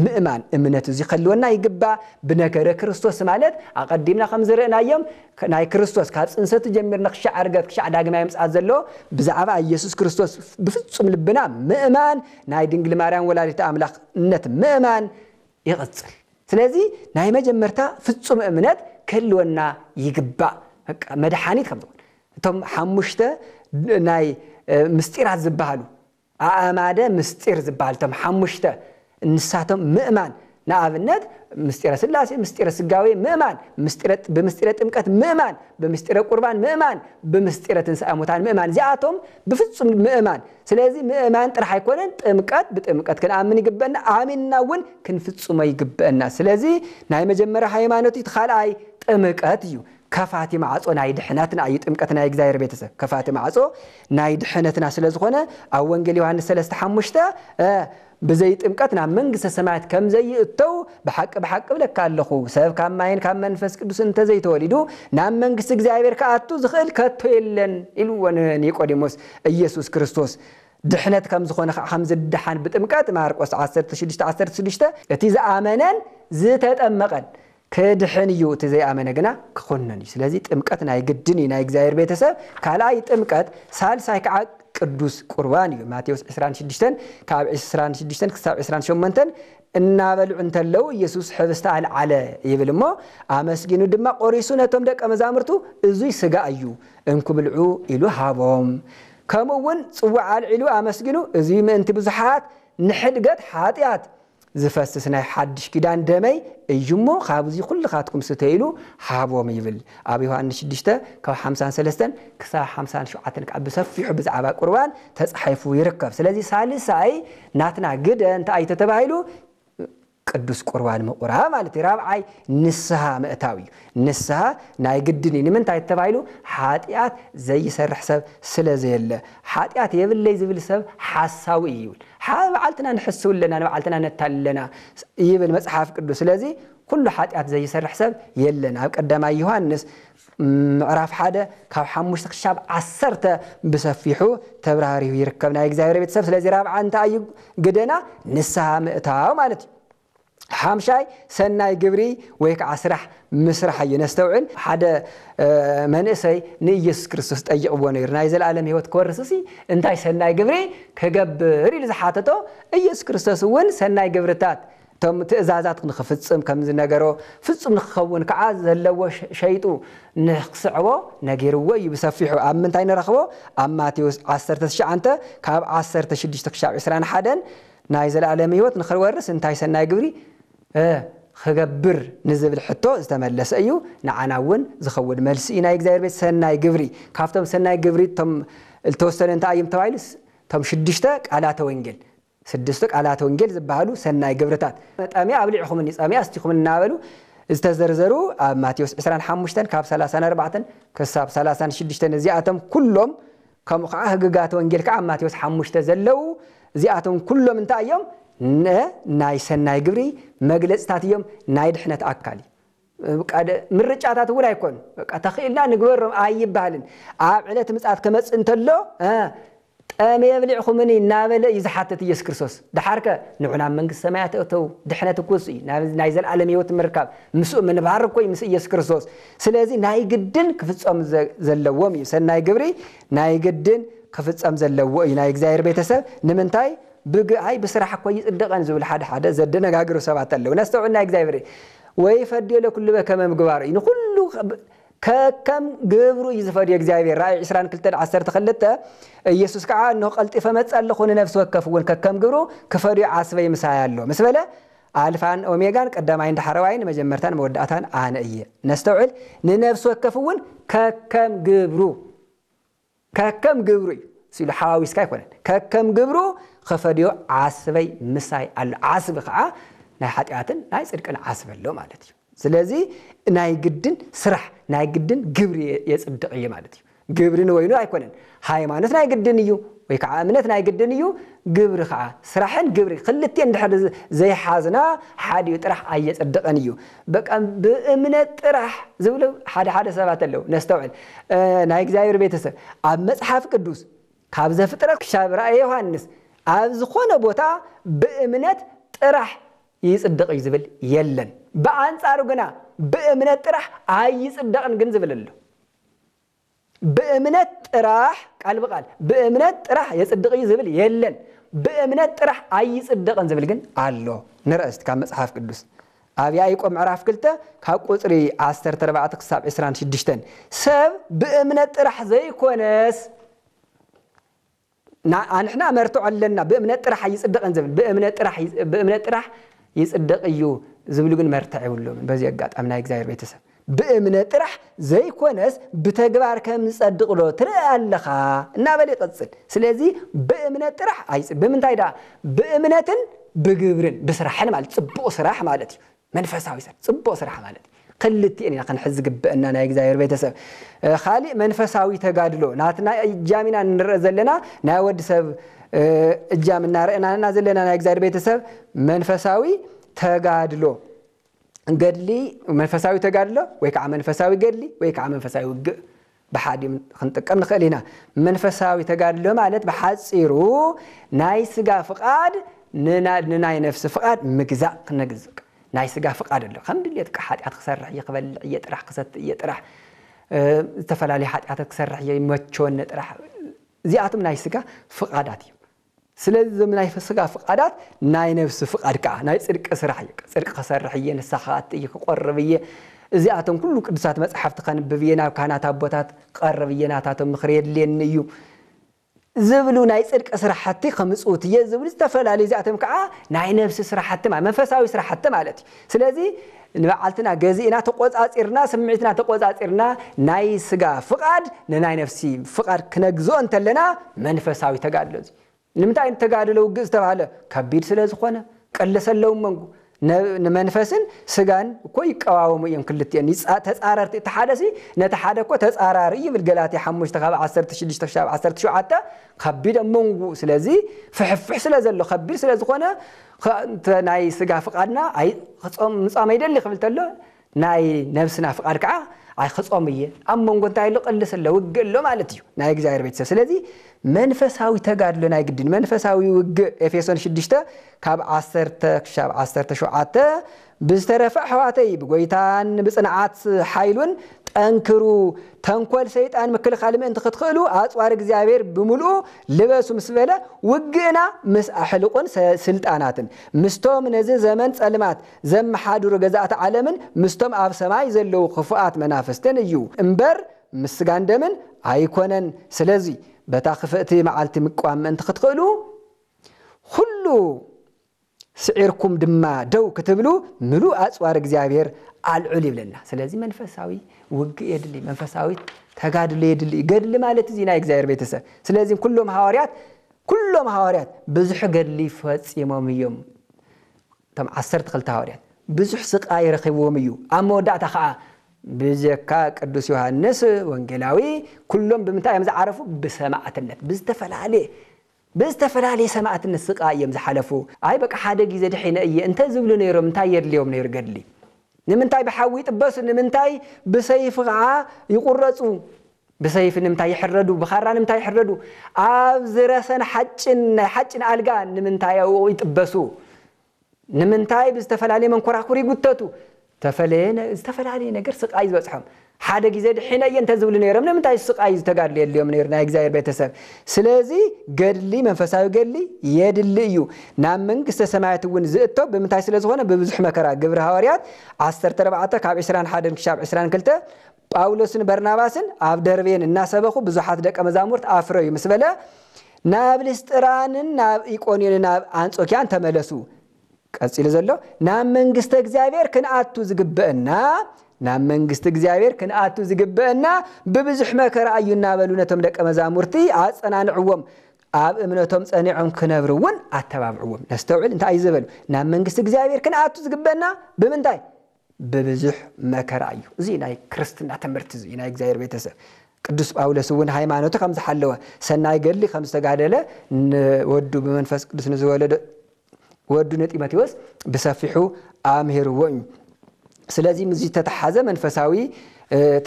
S1: ምእማን እምነት እዚ ከልወና ይግባ ብነገረ ክርስቶስ ማለት አቀዲምና ከም ዝረእናዮም ናይ ክርስቶስ ካብ ጽንሰቱ ጀሚርና ክሻዕ አርገት ክሻዕ ዳግማይ ምጽአት ዘሎ ብዛዕባ ኢየሱስ ክርስቶስ ብፍጹም ልብና ምእማን ናይ ድንግል ማርያም ወላዲተ አምላኽነት ምእማን ይቅጽል ስለዚህ ናይ መጀመርታ ፍጹም እምነት ከልወና ይግባ በቃ መድኃኒት ከም ዝኾን እቶም ሓሙሽተ ናይ ምስጢራት ዝባሃሉ አእማደ ምስጢር ዝባሃልቶም ሓሙሽተ እንሳቶም ምእማን ናኣብነት ምስጢረ ስላሴ ምስጢረ ስጋዌ ምእማን በምስጢረ ጥምቀት ምእማን በምስጢረ ቁርባን ምእማን በምስጢረ ትንሣኤ ሙታን ምእማን ዚአቶም በፍጹም ምእማን ስለዚህ ምእማን ጥራሕ አይኮነን ጥምቀት በጥምቀት ከናምን ይግበና አሚንናውን ክንፍጹም ይግበና ስለዚህ ናይ መጀመሪያ ሃይማኖት ይትኻልአይ ጥምቀት እዩ ከፋቲ ማዕጾ ናይ ድሕነትና አይ ጥምቀትና እግዚአብሔር ቤተሰብ ከፋቲ ማዕጾ ናይ ድሕነትና ስለዝኾነ ኣብ ወንጌል ዮሐንስ 3:5 بزي ጥምቀትና መንግስተ ሰማያት ከም ዘይእተው በሐቅ ብለካ ኣለኹ ሰብ ካብ ማይን ካብ መንፈስ ቅዱስ እንተ ዘይተወሊዱ ናብ መንግስት እግዚአብሔር ከአቱ ዝኽእል ከቶ የለን ኢልወን ኒቆዲሞስ ኢየሱስ ክርስቶስ ድሕነት ከም ዝኾነ ከም ዝድሓን ብጥምቀት ማርቆስ 16:16 እቲ ዝኣመነን ዝተጠመቀን كدحن يو تزي آمنة جنا كخونني سلازي تمكت ناي قدني ناي جزائر بيتسب كلاي تمكت سال سايك قدوس قرباني ماتيوس 26 كعب 26 كساب 28 النابل أنت لو يسوع حفظت على يبلمو أمسكينو دم قريسون توم دك أمزامرتو إزوي سجا أيو إنكم العو إلو هابهم كمون سوى على علو أمسكينو إزوي ما أنت بزحات نحد قد حاتيات زفستنا حدش كدان دمي يجمو خابزي كل خاتكم ستيلو حابو ميبل أبي هو أنش دشته كا 53 كسا 50 شعاتن كعب سفي حبز عبا قربان تصحيفو يركب سلازي سالساي ناتنا جدا أنت أي تتبايلو قدوس قربان مقرها مالتي رابعاي نسها مأتاوي نسها ناي قدني نمن تاي تتبايلو حاتيات زي سر حساب سلازيل حاتيات يبل لي زبل سب حساوي يقول بعلتنا نحسو لنا بعلتنا نتلنا يبل مصحف قدوس لذي كل حاتيات زي سر حساب يلنا قدما يوحنس معرف حدا كاو حموش تخشاب 10 بسفيحو تبراري يركبنا اغزاير بيتسب لذي رابعه انت اي قدنا نسها مأتاو مالتي حامشاي سناي جبري ويك عسرح مسرح ينستوعن حدا منسي نيس كريستوس طيقبو نير نايزل العالم هيوت كورسسي انتاي سناي جبري كغبري لزحاتتو ايس كريستوس ون سناي جبرتات تم تأزازات نخفصم كم زنجرو فصم نخون كعاز زلوا شيطو نخسعو نجيرو يبسفيحو امنتاي نرخبو ماتيوس 10 انت كاب 10 6 تكشاب 20 حدن نايزل العالم هيوت نخورس انتاي سناي جبري خجبر نزل الحطو استملس أيو نعناون زخود ملسي نايك زاير بيت سناي جبري كافتم سناي جبري تم التوستر انت أيام تويلس تم شدشتك على توينجل سدستك على توينجل زبالو سناي جبرتات أمي أبلعكم الناس أمي أستيكم النابلو استزرزرو ماتيوس 25 كاب 34 كساب 30 شدشتن زياتهم كلهم كم قاعه جات توينجل كعم ماتيوس 5 زلوا زياتهم كلهم انت أيام ناي سناي جبري مجلس تاتيوم ناي دحنة أكالي قاعد مرجعات ولا يكون تخيلنا نقول أي بالن على تمسات كمس أنت له أمي يبلعكم مني نابل يزحتت يسكرسوس ده حركة نوعنا من السماء تو دحنة كوسي نايزل عالمي وتمركب مسؤول من بعرف كوي مس يسكرسوس سلازي ناي جدًا كفتش أم زلوامي سناي جبري ناي جدًا كفتش أم زلوامي ناي جزائر بيتسب نمنتاي بقى بصراحة كويس الدقن زول حدا زدنا جاجرو سبعة لو نستوعبنا إجزايري ويفدي له كل بكم مجبار إنه كله كم جبرو يزفر إجزايري راعي 20 كلتر 10 تخلته يسوع كعا إنه قلت فما تسأل خون نفسه كفون كم جبرو كفري عصبي مسايا له مسألة ألفان أوميجان قدام عند حروين مجمرتان مودعتان عناية نستوعب نفسه كفون كم جبرو سيل حاويس كيفون كم جبرو خفديو عصبي مساي العصب خا ناي حاتياتن ناي صدقن عصب له مالتي سلازي ناي جدن سرح ناي جدن جبري يصدقيه مالتي جبري نو وينو ايكونن هايمانت ناي جدن يو وي كዓ امنت ناي جدن يو جبري خا سرحن جبري خلتي اندحر زي حازنا حاديو طرح ايصدقن يو بقى بامنت طرح زبلو حدا سبات له نستوعب ناي እግዚአብሔር ቤተሰብ ኣብ መጽሐፍ ቅዱስ ካብ ዘፍጥረት ክሻብ ራእየ ዮሐንስ أبز خونه بوتا بأمنة طرح يصدق يزبل يلن بأنصارو جنا بأمنة طرح يصدقن جن زبل له بأمنة طرح قال بقال بأمنة طرح يصدق يزبل يلن بأمنة طرح يصدقن زبل جن الله نرأست كم مصحف قدوس أبي يقوم عرف كلته كقطري 10 4 كساب 26 سب بأمنة طرح زي كونس نحن أمرتو علنا بأمنة طرح يصدق أنزل بأمنة طرح يصدق أيو زبلوجن مرتعي ولا من بزي أجات أمنا يجزاير بيتسب بأمنة طرح زي كونس بتجبار كم يصدق له ترى اللخا نابلي قصد سلازي بأمنة طرح بمن تايدا بأمنة بجبرن بصراحة مالت صبوا صراحة مالتي منفساوي صبوا صراحة مالتي قلتي أنا خن حزق بأننا نايجزاير بيتسب خالي منفساوي تجادلو ناتنا جامينا نرزلنا ناود سب جامنا رأنا نازلنا نايجزاير بيتسب منفساوي تجادلو قدلي منفساوي تجادلو ويك عم منفساوي قدلي ويك عم منفساوي بحادي خنطقم نخلينا منفساوي تقادلو مالت بحصيرو ناي سغا فقاد ناي نفس فقاد مغزاق نغزق ناي سغا فقاد الله خمد ليت حاطيات كسرح يقبل يطرح كست يطرح تفلالي حاطيات كسرح يمچون نطرح زياتم ناي سغا فقادات ስለዚህ ምን አይፈስጋ ፍቃዳት ናይ ነፍስ ፍቃድ ካ ናይ ጽድቅ ስራሕ ጽድቅ ከሰርሕ የነሳኻት ይቆርብየ እዚአቶም ሁሉ ቅዱሳት መጽሐፍት ከንብብየና ካህናት አቦታት ቀርብየናታቶም ምክር የለን እዩ ዝብሉ ናይ ጽድቅ ስራሕቲ ከምጽውት የዝብሉ ተፈላሊ እዚአቶም ካ ናይ ነፍስ ስራሕቲ መንፈሳዊ ስራሕቲ ማለት ስለዚህ ንባዓልትና ገዚእና ተቆጻጽርና ስምዒትና ተቆጻጽርና ናይ ስጋ ፍቃድ ናይ ነፍሲ ፍቃድ ክነግዞ እንተለና መንፈሳዊ ተጋድሎ ንምንታይ ተጋድለው ግዝ ተባለ ከቢድ ስለዝኾነ ቀለሰለው መንጉ ንመንፈስን ስጋን እኮ ይቀዋወሙ እዮም ክልቲያን ተጻራርቲ ተሓደሲ ነተሓደ እኮ ተጻራሪ ይብል ገላትያ 5:16-17 ከቢድ መንጉ ስለዚህ ፍሕፍሕ ስለዘሎ ከቢድ ስለዝኾነ ናይ ስጋ ፍቃድና አይ ጾም ምጻም አይደል ይኽብልተሎ ናይ ነፍስና ፍቃድ ከዓ አይ ጾምየ አመንጎ እንታይ ለቀለሰለው ወገሎ ማለት እዩ ናይ እግዚአብሔር ቤተሰብ ስለዚህ መንፈሳዊ ተጋድሎ ናይ ግድን መንፈሳዊ ውግ ኤፌሶን 6 ካብ 10-17 ብዝተረፈ ሕዋተይ ብጎይታን ብጽንዓት ኃይሉን ጠንክሩ ተንኮል ሰይጣን መከልኻል ምን ተኽትኽሉ አጽዋር እግዚአብሔር ብሙሉ ልበሱ ምስበለ ውግና ምስ አሕልቁን ስልጣናትን ምስቶም ነዚ ዘመን ጸልማት ዘምሓዱር ገዛት ዓለምን ምስቶም አብ ሰማይ ዘለው ክፉአት መናፍስትን እዩ እምበር ምስጋን ደምን አይኮነን ስለዚህ በታخفእቲ መዓልቲ ምቋም እንት ክትኽሉ ሁሉ ስዒርኩም ድማ ደው ክትብሉ ሙሉ አጽዋር እግዚአብሔር አልዑል ይብለና ስለዚህ መንፈሳዊ ውግ የድሊ መንፈሳዊ ተጋድሎ የድሊ ገድል ማለት እዚ ናይ እግዚአብሔር ቤተሰብ ስለዚህ ኩሎም ሐዋርያት ብዙሕ ገድሊ ፈጽሞም እዮም ተም 12 ሐዋርያት ብዙሕ ስቃይ ረኺቦም እዩ አመወዳእታ ከዓ بزكا قدوس يوحنس ወንጌላዊ ኩሎም ብምንታይ እዮም ዝዓረፉ በሰማዕትነት ብዝተፈላለየ ሰማዕትነት ስቃይ እዮም ዝሓለፉ አይ በቃ ሓደ ግዜ ድሒነ እየ እንተ ዝብሉ ነይሮም እንታይ የድልዮም ነይሩ ገድሊ ንምንታይ በሓዊ ጥበስ ንምንታይ በሰይፍ ከዓ ይቁረጹ በሰይፍ ንምንታይ ይሕረዱ በኻራ ንምንታይ ይሕረዱ ኣብ ዝረሰን ሓጭን አልጋ ንምንታይ ይጥበሱ ንምንታይ ብዝተፈላለየ መንኮራኩሪ ይጉተቱ ተፈላልየ ነገር ስቃይ ዝበጽሖም ሓደ ግዜ ድሒነ እየ እንተ ዝብሉ ነይሮም ንምንታይ ስቃይ ዝተጋድሉ የድልዮም ነይሩ ናይ እግዚአብሔር ቤተሰብ ስለዚህ ገድሊ መንፈሳዊ ገድሊ የድሊ እዩ ናብ መንግስተ ሰማያት እውን ዝእቶ ብምንታይ ስለዝኾነ በብዙሕ መከራ ግብረ ሐዋርያት 14-21-22 ጳውሎስን በርናባስን ኣብ ደርቤን እናሰበኹ ብዙሓት ደቀ መዛሙርት አፍረዩ ምስበለ ናብ ልስጥራንን ናብ ኢቆንዮንን ናብ አንጾኪያን ተመለሱ ቀጽል ዘሎ ናብ መንግስተ እግዚአብሔር ክንአቱ ዝግበአና በብዙሕ መከራ አዩና በሉነቶም ደቀ መዛሙርቲ አጸናንዕዎም ኣብ እምነቶም ጸኒዖም ክነብሩውን አተባብዕዎም ነስተውዕል እንታይ ይዘበሉ ናብ መንግስተ እግዚአብሔር ክንአቱ ዝግበአና ብምንታይ በብዙሕ መከራ እዩ እዚ ናይ ክርስትና ትምህርቲ እዚ ናይ እግዚአብሔር ቤተሰብ ቅዱስ ጳውሎስ እውን ሃይማኖቱ ከም ዝሓለወ ሰናይ ገድሊ ከም ዝተጋደለ ወዱ በመንፈስ ቅዱስ ንዝወለደ ወዱነ ጢሞቴዎስ በሰፊሑ አምሄርዎ ስለዚህ ሙዚ ተተሓዘ መንፈሳዊ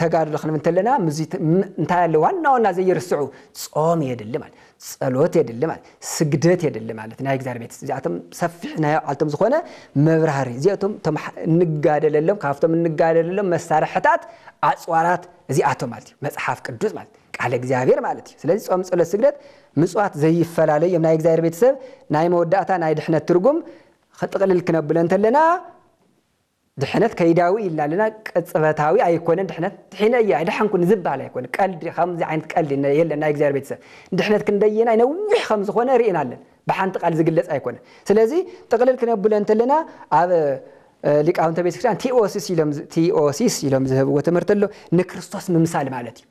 S1: ተጋድሎ ክንምንተለና ሙዚ እንታይ ያለ ዋናውና ዘይርስዑ ጾም የድል ማለት ጸሎት የድል ማለት ስግደት የድል ማለት ናይ እግዚአብሔር ቤት እዚአቶም ሰፊሕና ዓልቶም ዝኾነ መብራህሪ እዚአቶም ንጋደለሎም ካፍቶም ንጋደለሎም መሳርሕታት አጽዋራት እዚአቶም ማለት መጽሐፍ ቅዱስ ማለት ቃል እግዚአብሔር ማለት ስለዚህ ጾም ጸሎት ስግደት ምጽዋት ዘይፈላለዩ ናይ እግዚአብሔር ቤተሰብ ናይ መወዳእታ ናይ ድሕነት ትርጉም خطقلل كنبل انت لنا دحنت كيداوي إلا لنا قصبتاوي أيكون دحنت حين دحن كون زب على يكون قلد خمس عين قلد إن يلا نايك زير بيتسا دحنت كندينا ينوح خمس خونا رئينا لنا بحن تقال زقلت أيكون سلازي تقلل كنبل انت لنا هذا لك أنت بيتكران تي أو سيس يلهم ذهب وتمرتله نكريستوس ممثال مالتي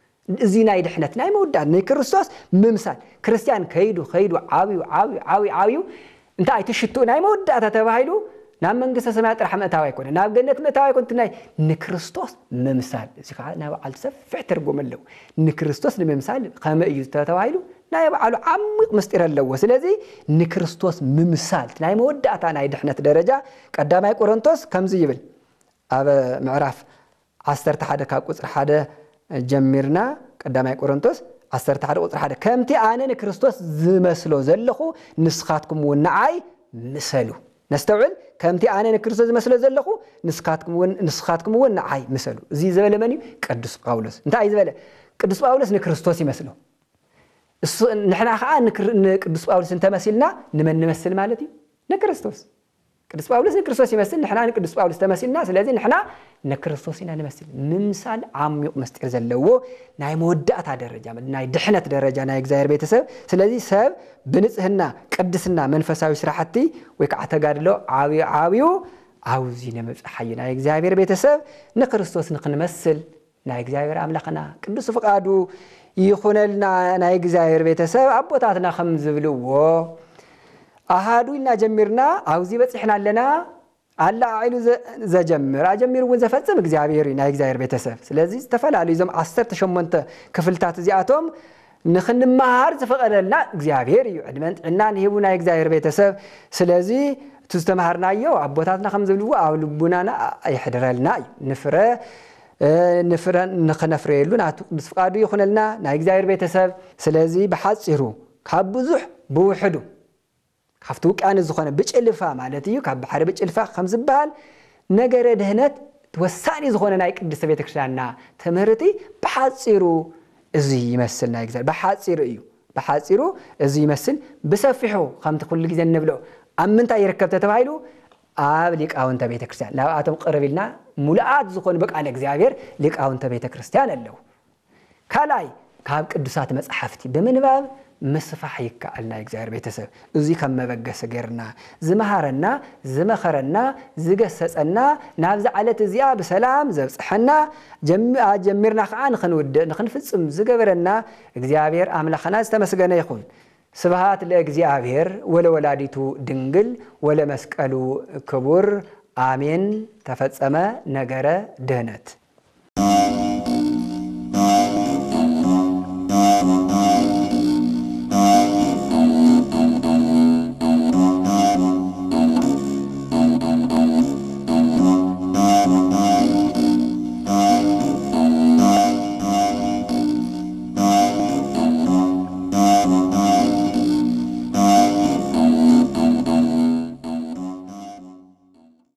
S1: زينا يدحنت ناي مودع نكريستوس ممثال كريستيان كيدو عاوي انت اي تشتو ناي مودع تتبايلو نام منجس سمعت رحمة تاوي كون نام جنة متاوي كنت ناي نكريستوس ممثال زيك ناي على سفع ترجم له نكريستوس الممثال قام يجوز تتبايلو ناي على عمق مستير له سلازي نكريستوس ممثال ناي مودع تانا يدحنت درجة قدامي كورنثوس كم زيبل اب معرف 10 حدا كقصر حدا جمرنا ቀዳማይ ቆሮንቶስ 11:1 ከምቲ ኣነ ንክርስቶስ ዝመስሎ ዘለኹ ንስኻትኩም ወንዓይ ምሰሉ ነስተውዕል ከምቲ ኣነ ንክርስቶስ ዝመስሎ ዘለኹ ንስኻትኩም ወንዓይ ምሰሉ እዚ ዝበለ መን እዩ ቅዱስ ጳውሎስ እንታይ ዝበለ ቅዱስ ጳውሎስ ንክርስቶስ ይመስሎ ንሕና ከዓ ንቅዱስ ጳውሎስ እንተመሲልና ንመን ንመስል ማለት እዩ ንክርስቶስ ቅዱስ ጳውሎስ ንክርስቶስ ይመስል ንሕና ንቅዱስ ጳውሎስ ተመሲልና ስለዚህ ንሕና ንክርስቶስ ኢና ንመስል ምምሳል ዓሚቕ ምስጢር ዘለዎ ናይ መወዳእታ ደረጃ ናይ ድሕነት ደረጃ ናይ እግዚአብሔር ቤተሰብ ስለዚህ ሰብ ብንጽህና ቅድስና መንፈሳዊ ስራሕቲ ወይ ከዓ ተጋድሎ ዓብዩ አውዚ ነመጽሐይ ናይ እግዚአብሔር ቤተሰብ ንክርስቶስ ንክንመስል ናይ እግዚአብሔር አምላኽና ቅዱስ ፍቃዱ ይኹነልና ናይ እግዚአብሔር ቤተሰብ አቦታትና ከም ዝብልዎ አሃዱ ኢልና ጀሚርና አውዚ በጽሕና ኣለና አላ አይሉ ዘጀምር አጀሚሩ ወዘፈጽም እግዚአብሔር ናይ እግዚአብሔር ቤተሰብ ስለዚህ ተፈላሉ ይዞም 18 ክፍልታት እዚአቶም ንኽንማሃር ዝፈቀደልና እግዚአብሔር እዩ ዕድመን እና ንሂቡ ናይ እግዚአብሔር ቤተሰብ ስለዚህ ተስተማሃርናዮ አቦታትና ከም ዝብልዎ ኣብ ልቡናና ይሕድረልና ንፍረ ንኽነፍረየሉ ናቱ ቅዱስ ፍቃዱ ይኹነልና ናይ እግዚአብሔር ቤተሰብ ስለዚህ በሐጽሩ ካብ ብዙሕ ብውሕዱ ካብቱ ቃን ዝኾነ ብጭልፋ ማለት እዩ ካብ ባሕሪ ብጭልፋ ከም ዝባል ነገረ ድህነት ተወሳኒ ዝኾነ ናይ ቅድስት ቤተክርስቲያንና ትምህርቲ በሐጽሩ እዚ ይመስል ናይ እግዚአብሔር በሐጽሩ እዩ በሐጽሩ እዚ ይመስል በሰፊሑ ከምቲ ኩሉ ግዜ እንብሎ ኣብ ምንታይ ይርከብ ተባሂሉ ኣብ ሊቃውንተ ቤተክርስቲያን ላብኣቶም ቅርብልና ሙሉአት ዝኾኑ በቃለ እግዚአብሔር ሊቃውንተ ቤተክርስቲያን ኣለው ካልኣይ ካብ ቅዱሳት መጽሐፍቲ ብምንባብ መስፋሕ ይከኣልና እግዚአብሔር ቤተሰብ እዚ ከም መበገሰ ገርና ዝመሃረና ዝመኸረና ዝገሰጸና ናብ ዝዓለት እዚኣ በሰላም ዘብጽሐና ጀሚርና ከዓ ንኽንፍጽም ዝገበረና እግዚአብሔር አምላኽና ዝተመስገነ ይኹን ስብሃት ለእግዚአብሔር ወለወላዲቱ ድንግል ወለመስቀሉ ክቡር አሜን ተፈጸመ ነገረ ድህነት